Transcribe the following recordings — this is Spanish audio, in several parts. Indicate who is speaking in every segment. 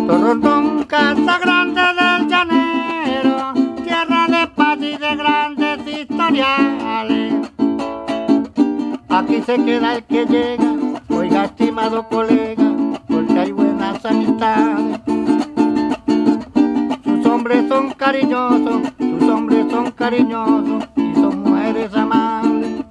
Speaker 1: Puerto Rondón, casa grande del llanero, tierra de paz y de grandes historiales. Aquí se queda el que llega, oiga estimado colega, porque hay buenas amistades. Sus hombres son cariñosos, y son mujeres amables.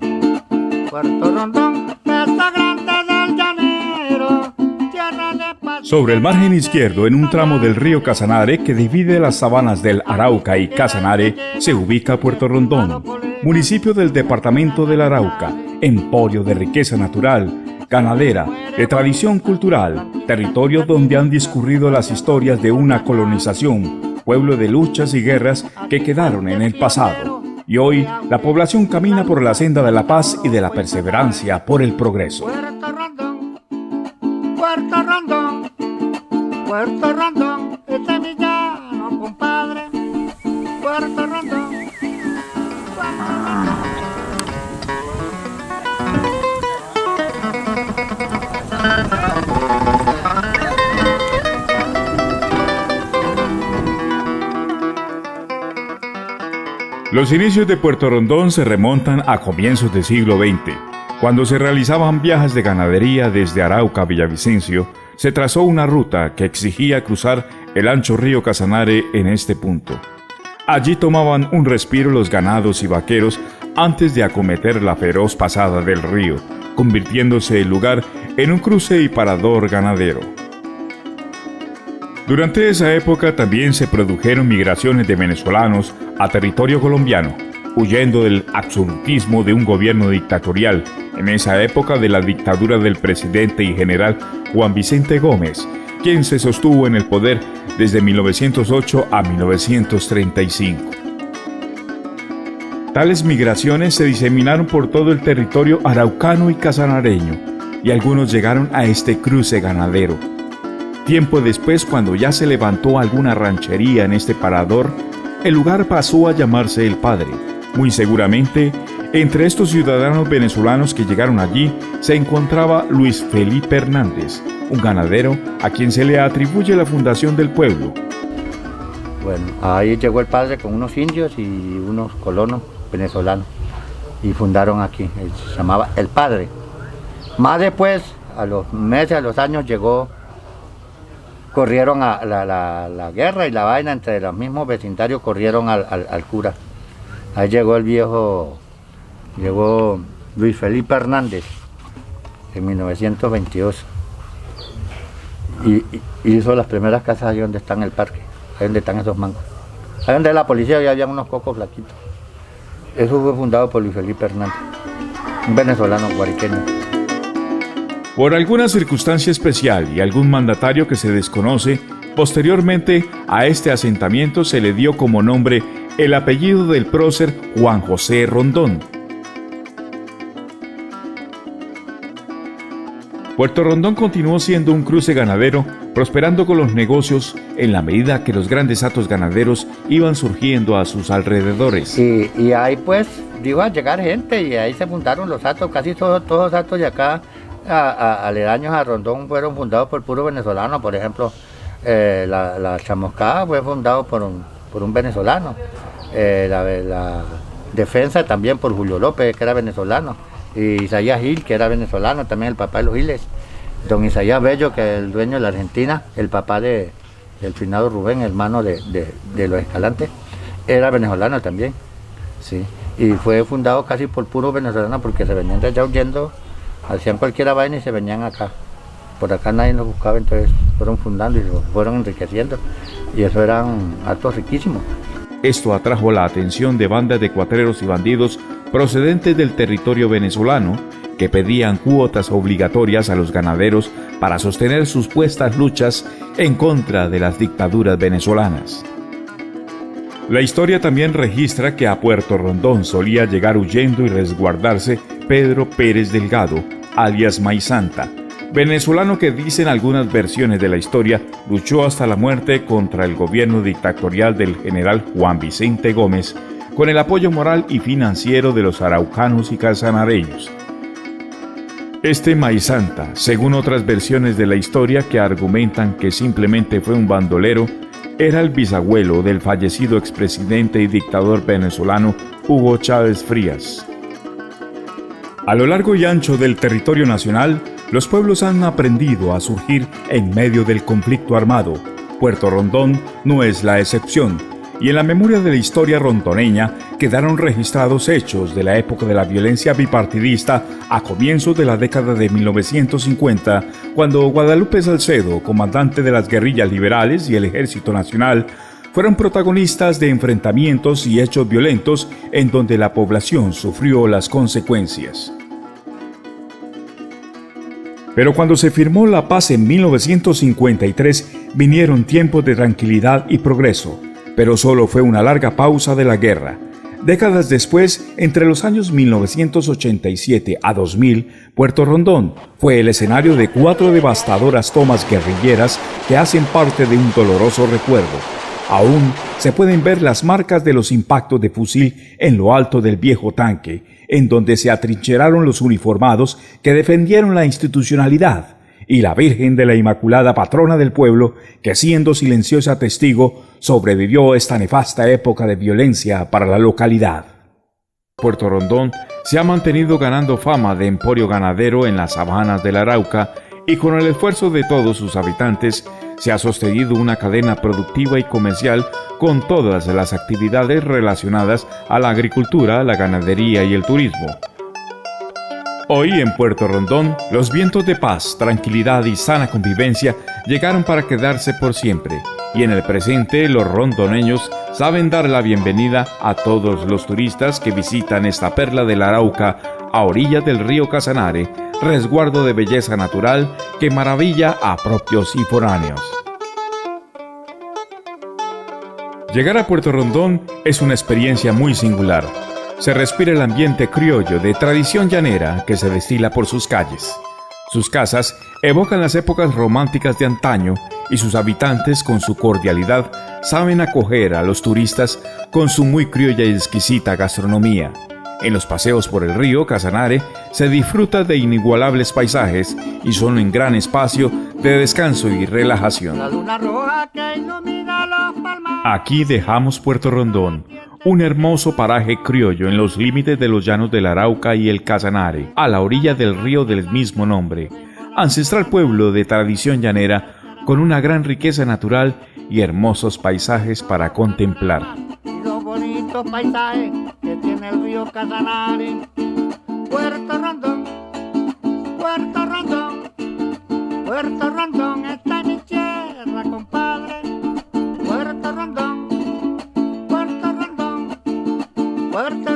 Speaker 1: Puerto Rondón, casa grande del llanero, tierra de paz.
Speaker 2: Sobre el margen izquierdo, en un tramo del río Casanare que divide las sabanas del Arauca y Casanare, se ubica Puerto Rondón, municipio del departamento del Arauca, emporio de riqueza natural, ganadera, de tradición cultural, territorio donde han discurrido las historias de una colonización, pueblo de luchas y guerras que quedaron en el pasado. Y hoy la población camina por la senda de la paz y de la perseverancia por el progreso.
Speaker 1: Puerto Rondón, Puerto Rondón, Puerto Rondón, este es mi llano, compadre. Puerto Rondón.
Speaker 2: Los inicios de Puerto Rondón se remontan a comienzos del siglo XX. Cuando se realizaban viajes de ganadería desde Arauca a Villavicencio, se trazó una ruta que exigía cruzar el ancho río Casanare en este punto. Allí tomaban un respiro los ganados y vaqueros antes de acometer la feroz pasada del río, convirtiéndose el lugar en un cruce y parador ganadero. Durante esa época también se produjeron migraciones de venezolanos a territorio colombiano, huyendo del absolutismo de un gobierno dictatorial, en esa época de la dictadura del presidente y general Juan Vicente Gómez, quien se sostuvo en el poder desde 1908 a 1935. Tales migraciones se diseminaron por todo el territorio araucano y casanareño, y algunos llegaron a este cruce ganadero. Tiempo después, cuando ya se levantó alguna ranchería en este parador, el lugar pasó a llamarse El Padre. Muy seguramente, entre estos ciudadanos venezolanos que llegaron allí, se encontraba Luis Felipe Hernández, un ganadero a quien se le atribuye la fundación del pueblo.
Speaker 1: Bueno, ahí llegó el padre con unos indios y unos colonos venezolanos y fundaron aquí, se llamaba El Padre. Más después, a los meses, a los años, corrieron a la guerra y la vaina entre los mismos vecindarios, corrieron al cura. Ahí llegó llegó Luis Felipe Hernández en 1922 y hizo las primeras casas ahí donde está en el parque, ahí donde están esos mangos. Ahí donde la policía ya había unos cocos flaquitos. Eso fue fundado por Luis Felipe Hernández, un venezolano guariqueño.
Speaker 2: Por alguna circunstancia especial y algún mandatario que se desconoce, posteriormente a este asentamiento se le dio como nombre el apellido del prócer Juan José Rondón. Puerto Rondón continuó siendo un cruce ganadero, prosperando con los negocios en la medida que los grandes hatos ganaderos iban surgiendo a sus alrededores.
Speaker 1: Y ahí pues iba a llegar gente y ahí se fundaron los hatos, casi todos los hatos de acá aledaños a Rondón fueron fundados por puros venezolanos. Por ejemplo, la Chamoscada fue fundado por un venezolano, la Defensa también por Julio López, que era venezolano, y Isaías Gil, que era venezolano, también el papá de los Giles, don Isaías Bello, que es el dueño de la Argentina, el papá del finado Rubén, hermano de los Escalantes, era venezolano también, sí, y fue fundado casi por puros venezolanos porque se venían de allá huyendo, hacían cualquier vaina y se venían acá. Por acá nadie los buscaba, entonces fueron fundando y se fueron enriqueciendo, y eso eran actos riquísimos.
Speaker 2: Esto atrajo la atención de bandas de cuatreros y bandidos procedentes del territorio venezolano que pedían cuotas obligatorias a los ganaderos para sostener sus puestas luchas en contra de las dictaduras venezolanas. La historia también registra que a Puerto Rondón solía llegar huyendo y resguardarse Pedro Pérez Delgado, alias Maizanta, venezolano que, dicen algunas versiones de la historia, luchó hasta la muerte contra el gobierno dictatorial del general Juan Vicente Gómez, con el apoyo moral y financiero de los araucanos y casanareños. Este Maizanta, según otras versiones de la historia que argumentan que simplemente fue un bandolero, era el bisabuelo del fallecido expresidente y dictador venezolano Hugo Chávez Frías. A lo largo y ancho del territorio nacional, los pueblos han aprendido a surgir en medio del conflicto armado. Puerto Rondón no es la excepción, y en la memoria de la historia rondoneña quedaron registrados hechos de la época de la violencia bipartidista a comienzos de la década de 1950, cuando Guadalupe Salcedo, comandante de las guerrillas liberales y el Ejército Nacional, fueron protagonistas de enfrentamientos y hechos violentos en donde la población sufrió las consecuencias. Pero cuando se firmó la paz en 1953, vinieron tiempos de tranquilidad y progreso, pero solo fue una larga pausa de la guerra. Décadas después, entre los años 1987 a 2000, Puerto Rondón fue el escenario de 4 devastadoras tomas guerrilleras que hacen parte de un doloroso recuerdo. Aún se pueden ver las marcas de los impactos de fusil en lo alto del viejo tanque, en donde se atrincheraron los uniformados que defendieron la institucionalidad, y la Virgen de la Inmaculada, patrona del pueblo, que siendo silenciosa testigo, sobrevivió esta nefasta época de violencia para la localidad. Puerto Rondón se ha mantenido ganando fama de emporio ganadero en las sabanas del Arauca, y con el esfuerzo de todos sus habitantes se ha sostenido una cadena productiva y comercial con todas las actividades relacionadas a la agricultura, la ganadería y el turismo. Hoy en Puerto Rondón, los vientos de paz, tranquilidad y sana convivencia llegaron para quedarse por siempre, y en el presente los rondoneños saben dar la bienvenida a todos los turistas que visitan esta perla del Arauca a orillas del río Casanare, resguardo de belleza natural que maravilla a propios y foráneos. Llegar a Puerto Rondón es una experiencia muy singular. Se respira el ambiente criollo de tradición llanera que se destila por sus calles. Sus casas evocan las épocas románticas de antaño y sus habitantes, con su cordialidad, saben acoger a los turistas con su muy criolla y exquisita gastronomía. En los paseos por el río Casanare se disfruta de inigualables paisajes y son un gran espacio de descanso y relajación. Aquí dejamos Puerto Rondón, un hermoso paraje criollo en los límites de los llanos del Arauca y el Casanare, a la orilla del río del mismo nombre, ancestral pueblo de tradición llanera con una gran riqueza natural y hermosos paisajes para contemplar.
Speaker 1: Los bonitos paisajes que tiene el río Casanare. Puerto Rondón, Puerto Rondón, Puerto Rondón, esta es mi tierra, compadre. Puerto Rondón, Puerto Rondón, Puerto